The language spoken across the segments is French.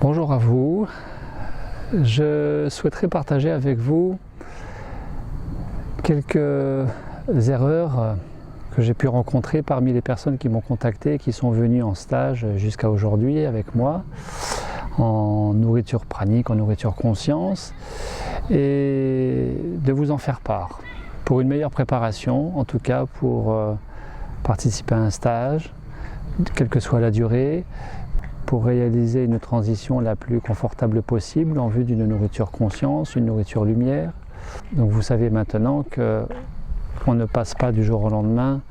Bonjour à vous, je souhaiterais partager avec vous quelques erreurs que j'ai pu rencontrer parmi les personnes qui m'ont contacté, qui sont venues en stage jusqu'à aujourd'hui avec moi, en nourriture pranique, en nourriture conscience, et de vous en faire part, pour une meilleure préparation, en tout cas pour participer à un stage, quelle que soit la durée, pour réaliser une transition la plus confortable possible en vue d'une nourriture conscience, une nourriture lumière. Donc vous savez maintenant qu'on ne passe pas du jour au lendemain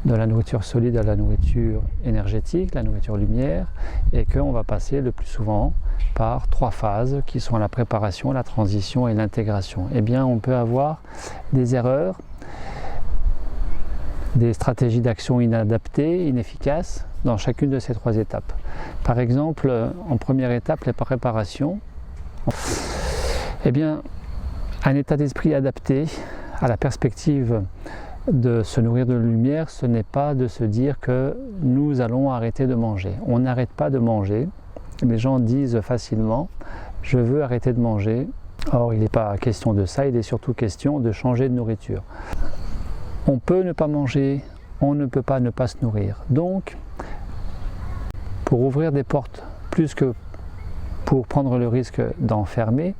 de la nourriture solide à la nourriture énergétique, la nourriture lumière, et qu'on va passer le plus souvent par 3 phases qui sont la préparation, la transition et l'intégration. Eh bien, on peut avoir des erreurs, des stratégies d'action inadaptées, inefficaces dans chacune de ces 3 étapes. Par exemple, en première étape, la préparation. Eh bien, un état d'esprit adapté à la perspective de se nourrir de lumière, ce n'est pas de se dire que nous allons arrêter de manger. On n'arrête pas de manger. Les gens disent facilement « je veux arrêter de manger ». Or, il n'est pas question de ça, il est surtout question de changer de nourriture. On peut ne pas manger, on ne peut pas ne pas se nourrir. Donc, pour ouvrir des portes plus que pour prendre le risque d'en fermer,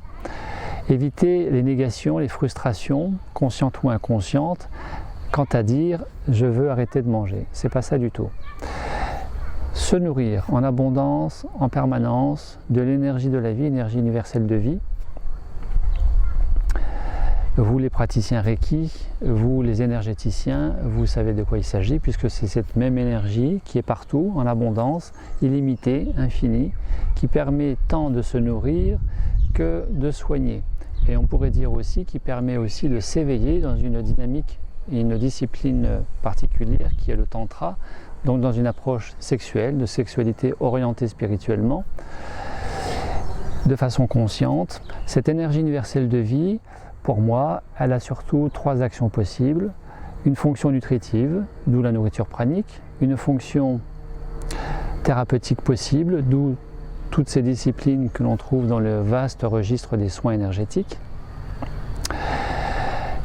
éviter les négations, les frustrations, conscientes ou inconscientes, quant à dire « je veux arrêter de manger ». C'est pas ça du tout. Se nourrir en abondance, en permanence, de l'énergie de la vie, énergie universelle de vie. Vous les praticiens Reiki, vous les énergéticiens, vous savez de quoi il s'agit, puisque c'est cette même énergie qui est partout, en abondance, illimitée, infinie, qui permet tant de se nourrir que de soigner. Et on pourrait dire aussi qui permet aussi de s'éveiller dans une dynamique et une discipline particulière qui est le tantra, donc dans une approche sexuelle, de sexualité orientée spirituellement, de façon consciente. Cette énergie universelle de vie, pour moi, elle a surtout 3 actions possibles. Une fonction nutritive, d'où la nourriture pranique, une fonction thérapeutique possible, d'où toutes ces disciplines que l'on trouve dans le vaste registre des soins énergétiques,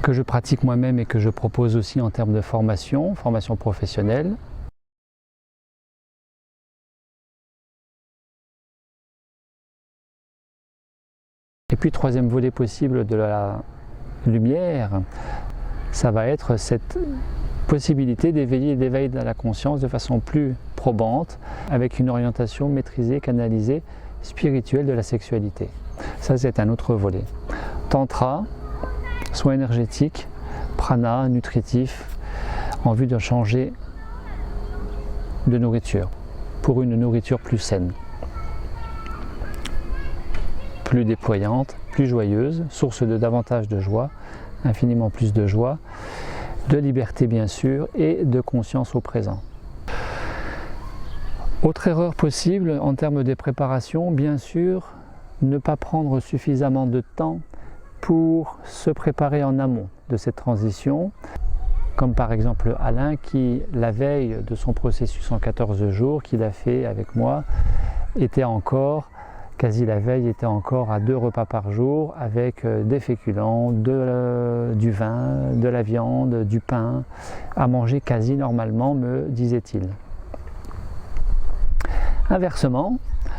que je pratique moi-même et que je propose aussi en termes de formation professionnelle. Et puis, 3e volet possible de la lumière, ça va être cette possibilité d'éveiller et d'éveiller la conscience de façon plus probante, avec une orientation maîtrisée, canalisée, spirituelle de la sexualité. Ça, c'est un autre volet. Tantra, soins énergétiques, prana, nutritif, en vue de changer de nourriture, pour une nourriture plus saine, plus déployante, plus joyeuse, source de davantage de joie, infiniment plus de joie, de liberté bien sûr et de conscience au présent. Autre erreur possible en termes de préparation, bien sûr, ne pas prendre suffisamment de temps pour se préparer en amont de cette transition, comme par exemple Alain qui, la veille de son processus en 14 jours qu'il a fait avec moi, était encore quasi la veille, était encore à 2 repas par jour avec des féculents, du vin, de la viande, du pain, à manger quasi normalement, me disait-il. Inversement,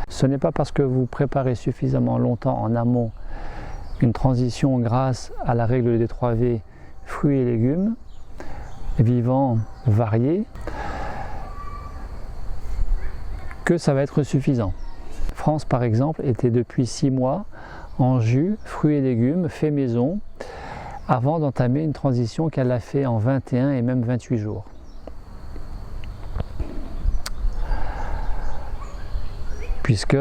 ce n'est pas parce que vous préparez suffisamment longtemps en amont une transition grâce à la règle des 3V, fruits et légumes, vivants, variés, que ça va être suffisant. France, par exemple, était depuis 6 mois en jus, fruits et légumes, fait maison, avant d'entamer une transition qu'elle a fait en 21 et même 28 jours. Puisque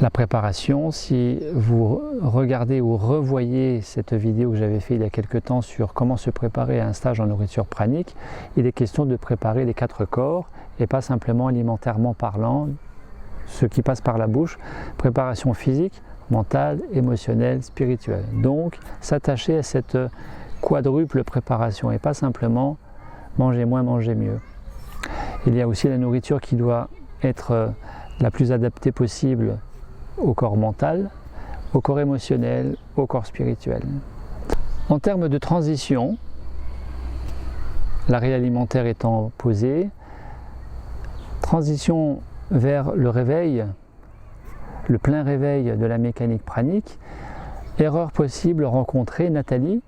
la préparation, si vous regardez ou revoyez cette vidéo que j'avais fait il y a quelques temps sur comment se préparer à un stage en nourriture pranique, il est question de préparer les 4 corps et pas simplement alimentairement parlant, ce qui passe par la bouche, préparation physique, mentale, émotionnelle, spirituelle. Donc s'attacher à cette quadruple préparation et pas simplement manger moins, manger mieux. Il y a aussi la nourriture qui doit être la plus adaptée possible au corps mental, au corps émotionnel, au corps spirituel. En termes de transition, l'arrêt alimentaire étant posé, transition vers le réveil, le plein réveil de la mécanique pranique, erreur possible rencontrée, Nathalie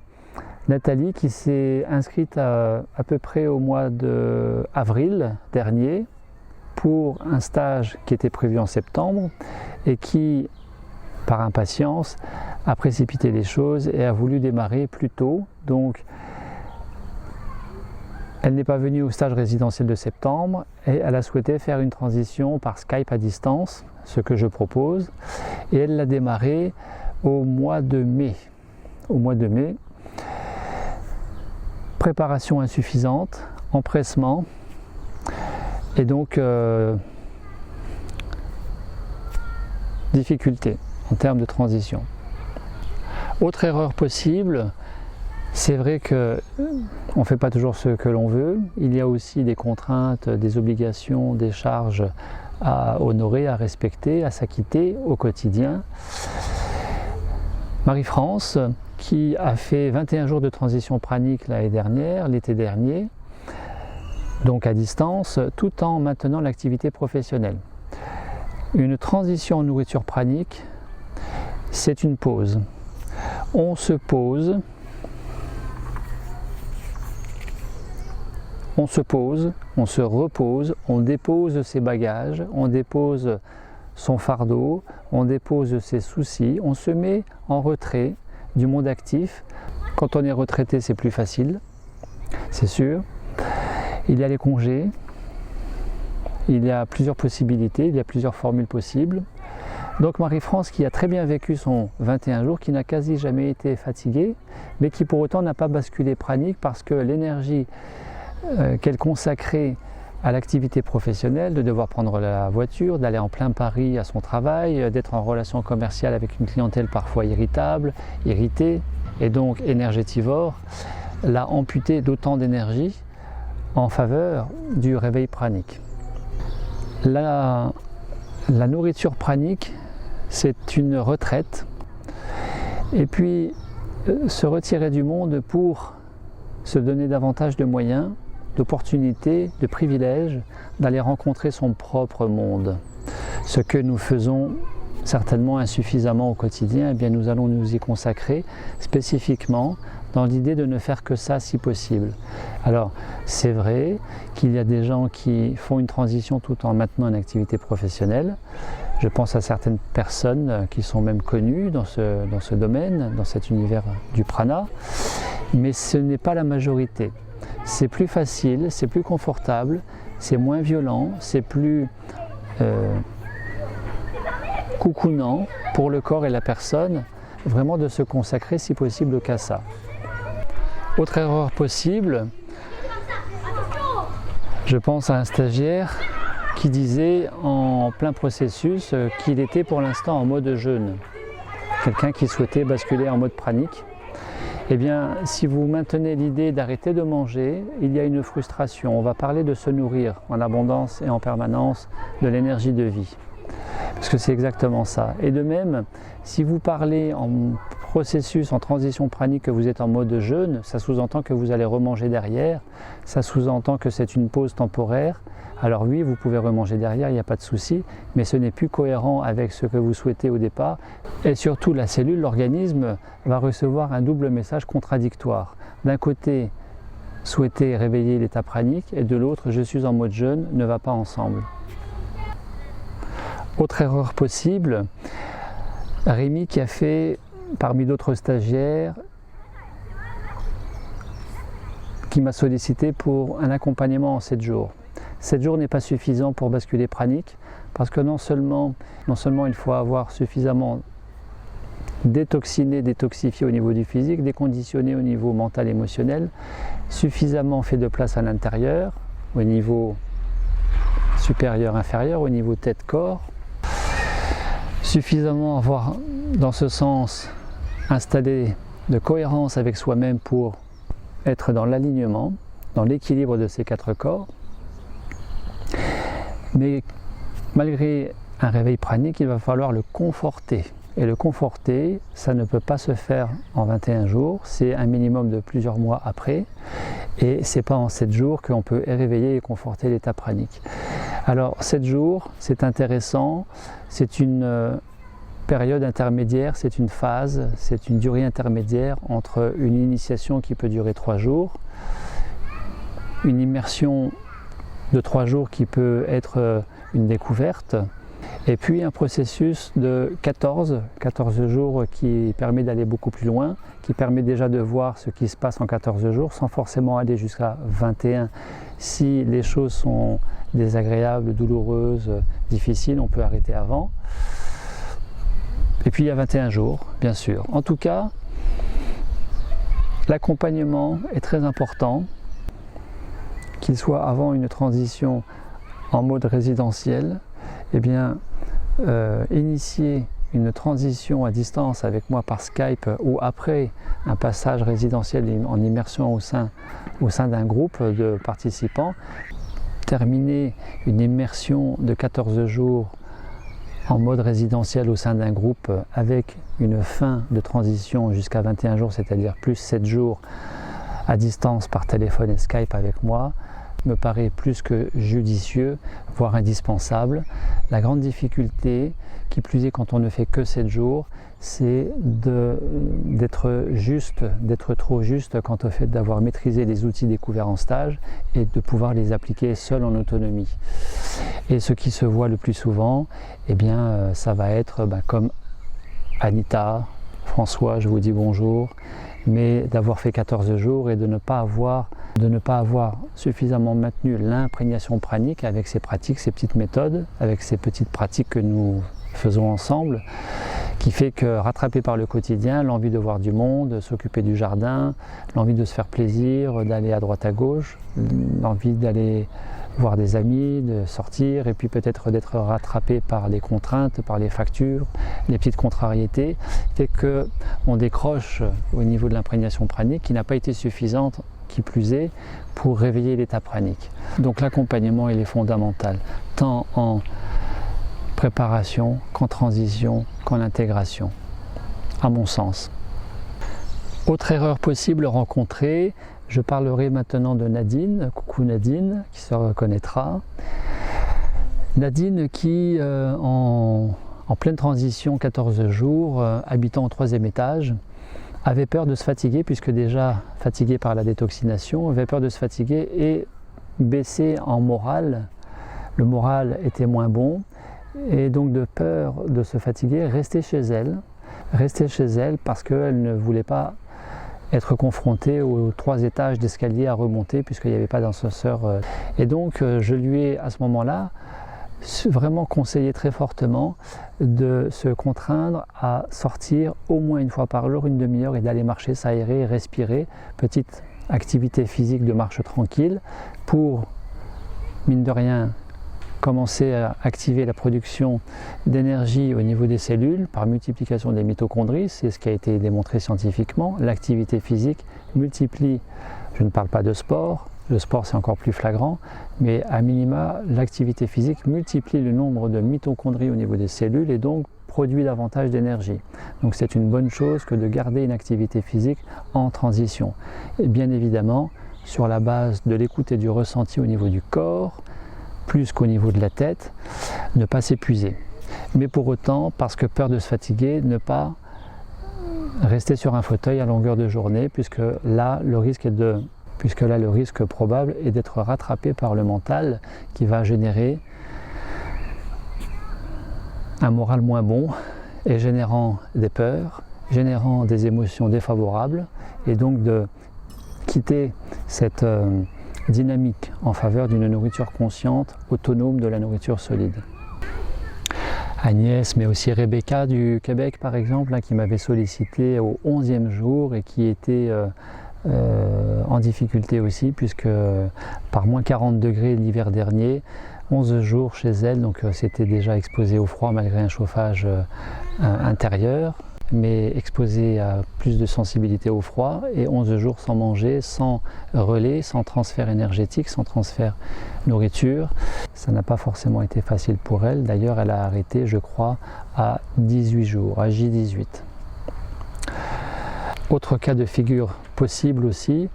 qui s'est inscrite à peu près au mois d'avril dernier pour un stage qui était prévu en septembre et qui, par impatience, a précipité les choses et a voulu démarrer plus tôt. Donc, elle n'est pas venue au stage résidentiel de septembre et elle a souhaité faire une transition par Skype à distance, ce que je propose, et elle l'a démarré au mois de mai. Préparation insuffisante, empressement, et donc difficulté en termes de transition. Autre erreur possible, c'est vrai qu'on ne fait pas toujours ce que l'on veut, il y a aussi des contraintes, des obligations, des charges à honorer, à respecter, à s'acquitter au quotidien. Marie-France, qui a fait 21 jours de transition pranique l'année dernière, l'été dernier, donc à distance, tout en maintenant l'activité professionnelle. Une transition en nourriture pranique, c'est une pause. On se pose, on se repose, on dépose ses bagages, on dépose son fardeau, on dépose ses soucis, on se met en retrait du monde actif. Quand on est retraité, c'est plus facile, c'est sûr. Il y a les congés, il y a plusieurs possibilités, il y a plusieurs formules possibles. Donc Marie-France, qui a très bien vécu son 21 jours, qui n'a quasi jamais été fatiguée, mais qui pour autant n'a pas basculé pranique parce que l'énergie qu'elle consacrait à l'activité professionnelle, de devoir prendre la voiture, d'aller en plein Paris à son travail, d'être en relation commerciale avec une clientèle parfois irritable, irritée et donc énergétivore, l'a amputée d'autant d'énergie en faveur du réveil pranique. La nourriture pranique, c'est une retraite et puis se retirer du monde pour se donner davantage de moyens, d'opportunités, de privilèges, d'aller rencontrer son propre monde. Ce que nous faisons certainement insuffisamment au quotidien, eh bien nous allons nous y consacrer spécifiquement dans l'idée de ne faire que ça si possible. Alors c'est vrai qu'il y a des gens qui font une transition tout en maintenant une activité professionnelle. Je pense à certaines personnes qui sont même connues dans ce domaine, dans cet univers du prana, mais ce n'est pas la majorité. C'est plus facile, c'est plus confortable, c'est moins violent, c'est plus coucounant pour le corps et la personne, vraiment de se consacrer si possible qu'à ça. Autre erreur possible, je pense à un stagiaire qui disait en plein processus qu'il était pour l'instant en mode jeûne. Quelqu'un qui souhaitait basculer en mode pranique. Eh bien, si vous maintenez l'idée d'arrêter de manger, il y a une frustration. On va parler de se nourrir en abondance et en permanence de l'énergie de vie. Parce que c'est exactement ça. Et de même, si vous parlez en processus, en transition pranique, que vous êtes en mode jeûne, ça sous-entend que vous allez remanger derrière, ça sous-entend que c'est une pause temporaire. Alors oui, vous pouvez remanger derrière, il n'y a pas de souci, mais ce n'est plus cohérent avec ce que vous souhaitez au départ. Et surtout, la cellule, l'organisme, va recevoir un double message contradictoire. D'un côté, souhaiter réveiller l'état pranique, et de l'autre, je suis en mode jeûne, ne va pas ensemble. Autre erreur possible, Rémi qui a fait, parmi d'autres stagiaires, qui m'a sollicité pour un accompagnement en 7 jours. 7 jours n'est pas suffisant pour basculer pranique, parce que non seulement il faut avoir suffisamment détoxifié au niveau du physique, déconditionné au niveau mental et émotionnel, suffisamment fait de place à l'intérieur, au niveau supérieur, inférieur, au niveau tête-corps, suffisamment avoir dans ce sens installé de cohérence avec soi-même pour être dans l'alignement, dans l'équilibre de ces 4 corps. Mais malgré un réveil pranique, il va falloir le conforter. Et le conforter, ça ne peut pas se faire en 21 jours, c'est un minimum de plusieurs mois après. Et c'est pas en 7 jours qu'on peut réveiller et conforter l'état pranique. Alors 7 jours, c'est intéressant, c'est une période intermédiaire, c'est une phase, c'est une durée intermédiaire entre une initiation qui peut durer 3 jours, une immersion de 3 jours qui peut être une découverte, et puis un processus de 14 jours qui permet d'aller beaucoup plus loin, qui permet déjà de voir ce qui se passe en 14 jours sans forcément aller jusqu'à 21. Si les choses sont désagréables, douloureuses, difficiles, on peut arrêter avant. Et puis il y a 21 jours, bien sûr. En tout cas, l'accompagnement est très important, qu'il soit avant une transition en mode résidentiel, eh bien, initier une transition à distance avec moi par Skype ou après un passage résidentiel en immersion au sein d'un groupe de participants, terminer une immersion de 14 jours en mode résidentiel au sein d'un groupe avec une fin de transition jusqu'à 21 jours, c'est-à-dire plus 7 jours à distance par téléphone et Skype avec moi, me paraît plus que judicieux, voire indispensable. La grande difficulté, qui plus est quand on ne fait que 7 jours, c'est d'être juste, d'être trop juste quant au fait d'avoir maîtrisé les outils découverts en stage et de pouvoir les appliquer seul en autonomie. Et ce qui se voit le plus souvent, eh bien, ça va être comme Anita, François, je vous dis bonjour, mais d'avoir fait 14 jours et de ne pas avoir suffisamment maintenu l'imprégnation pranique avec ces pratiques, ces petites méthodes, avec ces petites pratiques que nous faisons ensemble, qui fait que rattrapé par le quotidien, l'envie de voir du monde, s'occuper du jardin, l'envie de se faire plaisir, d'aller à droite à gauche, l'envie d'aller voir des amis, de sortir, et puis peut-être d'être rattrapé par les contraintes, par les factures, les petites contrariétés, fait qu'on décroche au niveau de l'imprégnation pranique qui n'a pas été suffisante, qui plus est, pour réveiller l'état pranique. Donc l'accompagnement, il est fondamental, tant en préparation qu'en transition, qu'en intégration, à mon sens. Autre erreur possible rencontrée, je parlerai maintenant de Nadine, coucou Nadine, qui se reconnaîtra. Nadine qui, en pleine transition, 14 jours, habitant au 3e étage, avait peur de se fatiguer, puisque déjà fatiguée par la détoxination, avait peur de se fatiguer et baisser en morale. Le moral était moins bon, et donc de peur de se fatiguer, rester chez elle parce qu'elle ne voulait pas être confrontée aux 3 étages d'escalier à remonter puisqu'il n'y avait pas d'ascenseur. Et donc je lui ai à ce moment-là vraiment conseillé très fortement de se contraindre à sortir au moins une fois par jour, une demi-heure, et d'aller marcher, s'aérer, respirer, petite activité physique de marche tranquille pour, mine de rien, commencer à activer la production d'énergie au niveau des cellules par multiplication des mitochondries, c'est ce qui a été démontré scientifiquement. L'activité physique multiplie, je ne parle pas de sport, le sport c'est encore plus flagrant, mais à minima, l'activité physique multiplie le nombre de mitochondries au niveau des cellules et donc produit davantage d'énergie. Donc c'est une bonne chose que de garder une activité physique en transition. Et bien évidemment, sur la base de l'écoute et du ressenti au niveau du corps, plus qu'au niveau de la tête, ne pas s'épuiser. Mais pour autant, parce que peur de se fatiguer, ne pas rester sur un fauteuil à longueur de journée, puisque là, le risque probable est d'être rattrapé par le mental qui va générer un moral moins bon et générant des peurs, générant des émotions défavorables, et donc de quitter cette dynamique en faveur d'une nourriture consciente, autonome de la nourriture solide. Agnès, mais aussi Rebecca du Québec par exemple, qui m'avait sollicité au 11e jour et qui était en difficulté aussi, puisque par moins 40 degrés l'hiver dernier, 11 jours chez elle, donc c'était déjà exposé au froid malgré un chauffage intérieur, mais exposé à plus de sensibilité au froid, et 11 jours sans manger, sans relais, sans transfert énergétique, sans transfert nourriture. Ça n'a pas forcément été facile pour elle. D'ailleurs, elle a arrêté, je crois, à 18 jours, à J18. Autre cas de figure possible aussi,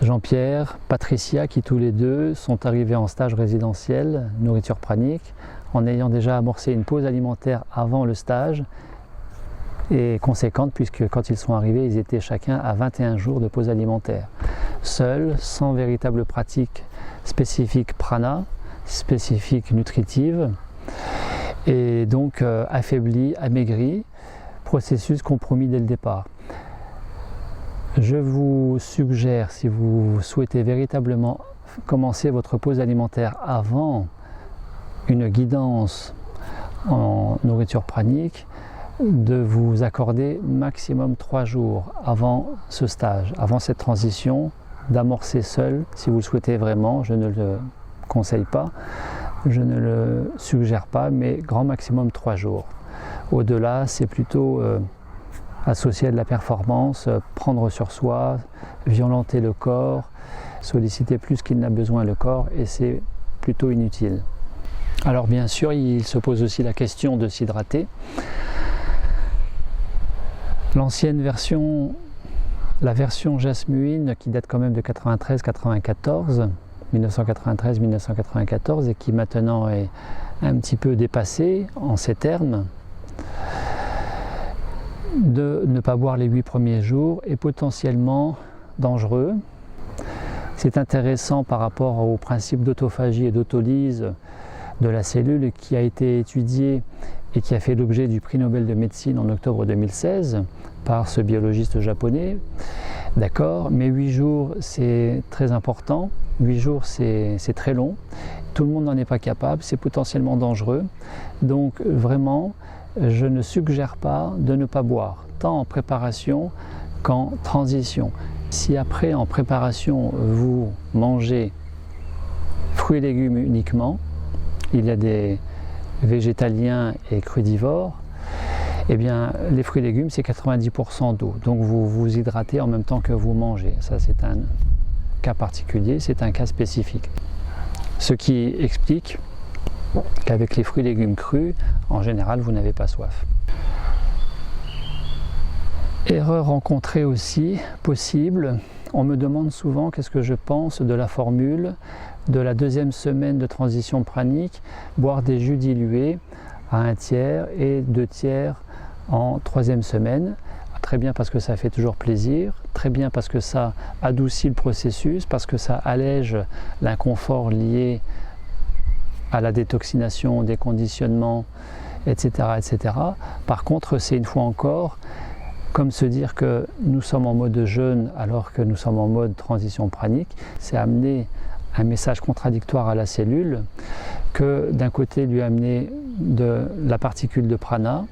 Jean-Pierre, Patricia, qui tous les deux sont arrivés en stage résidentiel, nourriture pranique, en ayant déjà amorcé une pause alimentaire avant le stage, et conséquente, puisque quand ils sont arrivés, ils étaient chacun à 21 jours de pause alimentaire. Seuls, sans véritable pratique spécifique prana, spécifique nutritive, et donc affaiblis, amaigris, processus compromis dès le départ. Je vous suggère, si vous souhaitez véritablement commencer votre pause alimentaire avant une guidance en nourriture pranique, de vous accorder maximum 3 jours avant ce stage, avant cette transition, d'amorcer seul, si vous le souhaitez vraiment. Je ne le conseille pas, je ne le suggère pas, mais grand maximum 3 jours. Au-delà, c'est plutôt associé à de la performance, prendre sur soi, violenter le corps, solliciter plus qu'il n'a besoin le corps, et c'est plutôt inutile. Alors bien sûr, il se pose aussi la question de s'hydrater. L'ancienne version, la version Jasmuine, qui date quand même de 1993-1994, et qui maintenant est un petit peu dépassée en ces termes, de ne pas boire les 8 premiers jours est potentiellement dangereux. C'est intéressant par rapport au principe d'autophagie et d'autolyse de la cellule, qui a été étudié et qui a fait l'objet du prix Nobel de médecine en octobre 2016 par ce biologiste japonais. D'accord, mais 8 jours c'est très important, 8 jours c'est très long, tout le monde n'en est pas capable, c'est potentiellement dangereux, donc vraiment je ne suggère pas de ne pas boire, tant en préparation qu'en transition. Si après en préparation vous mangez fruits et légumes uniquement, il y a des végétaliens et crudivores, eh bien les fruits et légumes c'est 90% d'eau, donc vous vous hydratez en même temps que vous mangez. Ça c'est un cas particulier, c'est un cas spécifique. Ce qui explique qu'avec les fruits et légumes crus, en général vous n'avez pas soif. Erreur rencontrée aussi, possible, on me demande souvent qu'est-ce que je pense de la formule de la 2e semaine de transition pranique, boire des jus dilués à 1 tiers et 2 tiers en 3e semaine. Très bien parce que ça fait toujours plaisir, très bien parce que ça adoucit le processus, parce que ça allège l'inconfort lié à la détoxination, des conditionnements, etc., etc. Par contre, c'est une fois encore comme se dire que nous sommes en mode jeûne alors que nous sommes en mode transition pranique, c'est amener un message contradictoire à la cellule que d'un côté lui amener de la particule de prana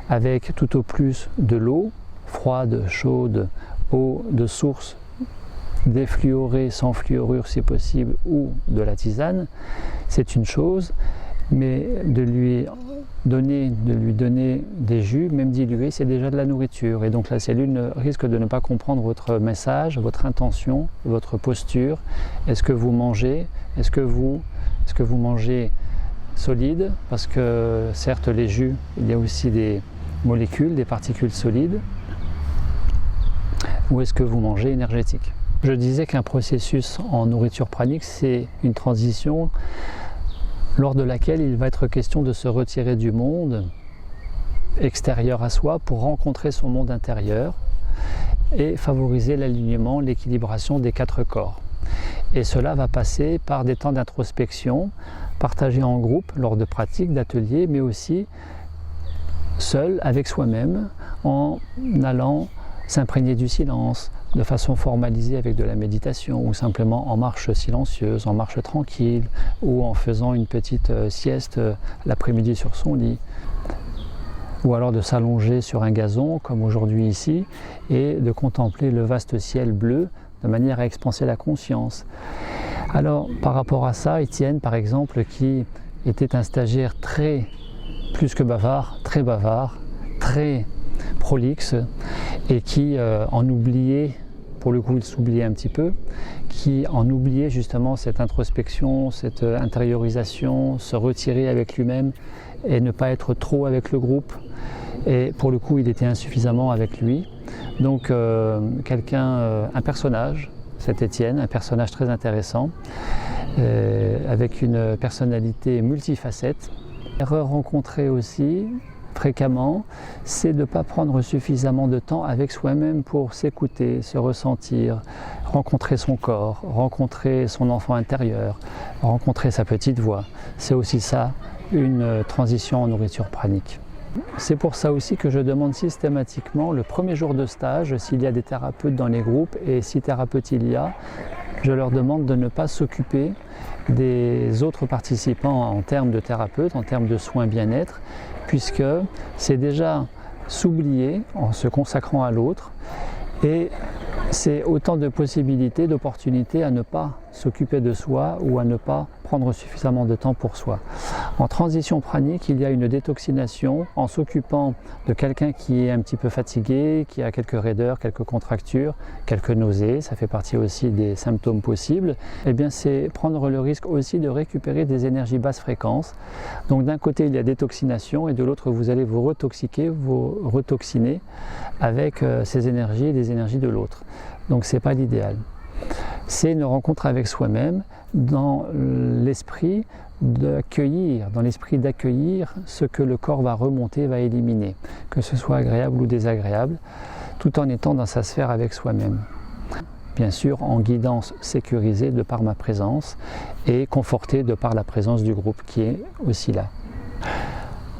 avec tout au plus de l'eau, froide, chaude, eau de source, défluorée, sans fluorure si possible, ou de la tisane, c'est une chose, mais de lui donner des jus, même dilués, c'est déjà de la nourriture. Et donc la cellule risque de ne pas comprendre votre message, votre intention, votre posture. Est-ce que vous mangez? Est-ce que vous mangez solide? Parce que certes, les jus, il y a aussi des molécules, des particules solides. Ou est-ce que vous mangez énergétique? Je disais qu'un processus en nourriture pranique, c'est une transition lors de laquelle il va être question de se retirer du monde extérieur à soi pour rencontrer son monde intérieur et favoriser l'alignement, l'équilibration des 4 corps. Et cela va passer par des temps d'introspection, partagés en groupe lors de pratiques, d'ateliers, mais aussi seul avec soi-même en allant s'imprégner du silence, de façon formalisée avec de la méditation ou simplement en marche silencieuse, en marche tranquille ou en faisant une petite sieste l'après-midi sur son lit. Ou alors de s'allonger sur un gazon comme aujourd'hui ici et de contempler le vaste ciel bleu de manière à expanser la conscience. Alors par rapport à ça, Étienne par exemple, qui était un stagiaire plus que bavard, très prolixe et qui en oubliait, pour le coup il s'oubliait un petit peu, qui en oubliait justement cette introspection, cette intériorisation, se retirer avec lui-même et ne pas être trop avec le groupe. Et pour le coup il était insuffisamment avec lui. Donc un personnage, cet Étienne, un personnage très intéressant, avec une personnalité multifacette. L'erreur rencontrée aussi fréquemment, c'est de ne pas prendre suffisamment de temps avec soi-même pour s'écouter, se ressentir, rencontrer son corps, rencontrer son enfant intérieur, rencontrer sa petite voix. C'est aussi ça, une transition en nourriture pranique. C'est pour ça aussi que je demande systématiquement le premier jour de stage, s'il y a des thérapeutes dans les groupes, et si thérapeute il y a, je leur demande de ne pas s'occuper des autres participants en termes de thérapeute, en termes de soins bien-être, puisque c'est déjà s'oublier en se consacrant à l'autre, et c'est autant de possibilités, d'opportunités à ne pas s'occuper de soi ou à ne pas prendre suffisamment de temps pour soi. En transition pranique, il y a une détoxination en s'occupant de quelqu'un qui est un petit peu fatigué, qui a quelques raideurs, quelques contractures, quelques nausées, ça fait partie aussi des symptômes possibles. Eh bien, c'est prendre le risque aussi de récupérer des énergies basse fréquence. Donc d'un côté, il y a détoxination et de l'autre, vous allez vous retoxiquer, vous retoxiner avec ces énergies et les énergies de l'autre. Donc c'est pas l'idéal. C'est une rencontre avec soi-même dans l'esprit d'accueillir, ce que le corps va remonter, va éliminer, que ce soit agréable ou désagréable, tout en étant dans sa sphère avec soi-même. Bien sûr, en guidance sécurisée de par ma présence et confortée de par la présence du groupe qui est aussi là.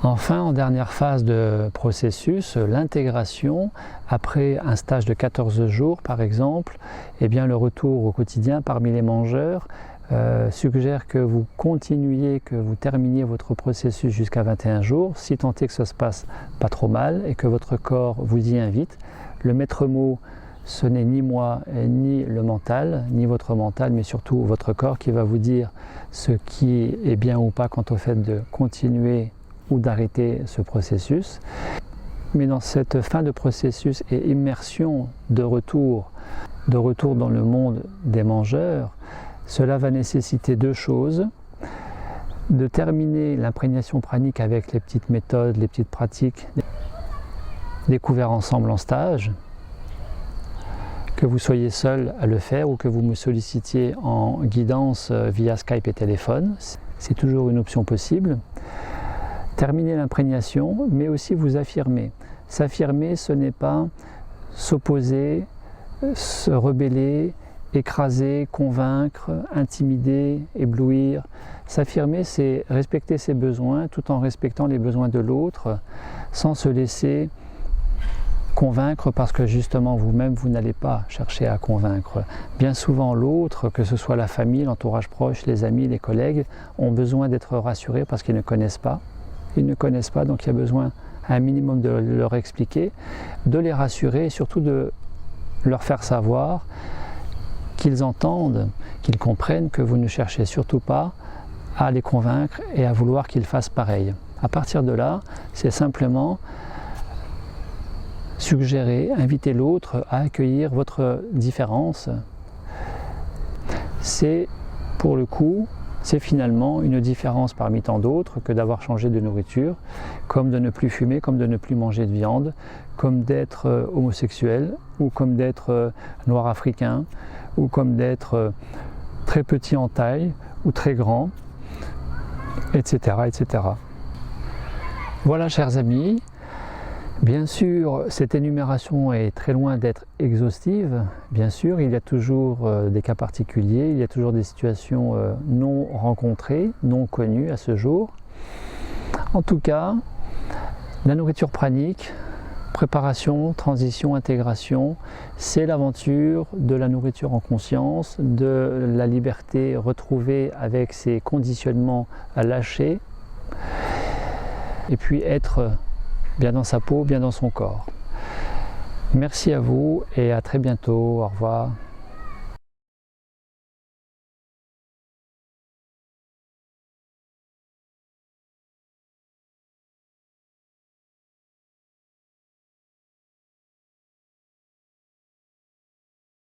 Enfin, en dernière phase de processus, l'intégration, après un stage de 14 jours par exemple, eh bien, le retour au quotidien parmi les mangeurs suggère que vous continuiez, que vous terminiez votre processus jusqu'à 21 jours, si tant est que ça se passe pas trop mal et que votre corps vous y invite. Le maître mot, ce n'est ni moi, ni le mental, ni votre mental, mais surtout votre corps qui va vous dire ce qui est bien ou pas quant au fait de continuer ou d'arrêter ce processus. Mais dans cette fin de processus et immersion de retour dans le monde des mangeurs, cela va nécessiter deux choses. De terminer l'imprégnation pranique avec les petites méthodes, les petites pratiques découvertes ensemble en stage, que vous soyez seul à le faire ou que vous me sollicitiez en guidance via Skype et téléphone, c'est toujours une option possible. Terminer l'imprégnation, mais aussi vous affirmer. S'affirmer, ce n'est pas s'opposer, se rebeller, écraser, convaincre, intimider, éblouir. S'affirmer, c'est respecter ses besoins tout en respectant les besoins de l'autre, sans se laisser convaincre parce que justement vous-même, vous n'allez pas chercher à convaincre. Bien souvent l'autre, que ce soit la famille, l'entourage proche, les amis, les collègues, ont besoin d'être rassurés parce qu'ils ne connaissent pas. Ils ne connaissent pas, donc il y a besoin un minimum de leur expliquer, de les rassurer et surtout de leur faire savoir qu'ils entendent, qu'ils comprennent que vous ne cherchez surtout pas à les convaincre et à vouloir qu'ils fassent pareil. À partir de là, c'est simplement suggérer, inviter l'autre à accueillir votre différence. C'est pour le coup, c'est finalement une différence parmi tant d'autres que d'avoir changé de nourriture, comme de ne plus fumer, comme de ne plus manger de viande, comme d'être homosexuel, ou comme d'être noir africain, ou comme d'être très petit en taille, ou très grand, etc., etc. Voilà, chers amis. Bien sûr, cette énumération est très loin d'être exhaustive. Bien sûr, il y a toujours des cas particuliers, il y a toujours des situations non rencontrées, non connues à ce jour. En tout cas, la nourriture pranique préparation, transition, intégration, c'est l'aventure de la nourriture en conscience, de la liberté retrouvée avec ses conditionnements à lâcher, et puis être bien dans sa peau, bien dans son corps. Merci à vous et à très bientôt. Au revoir.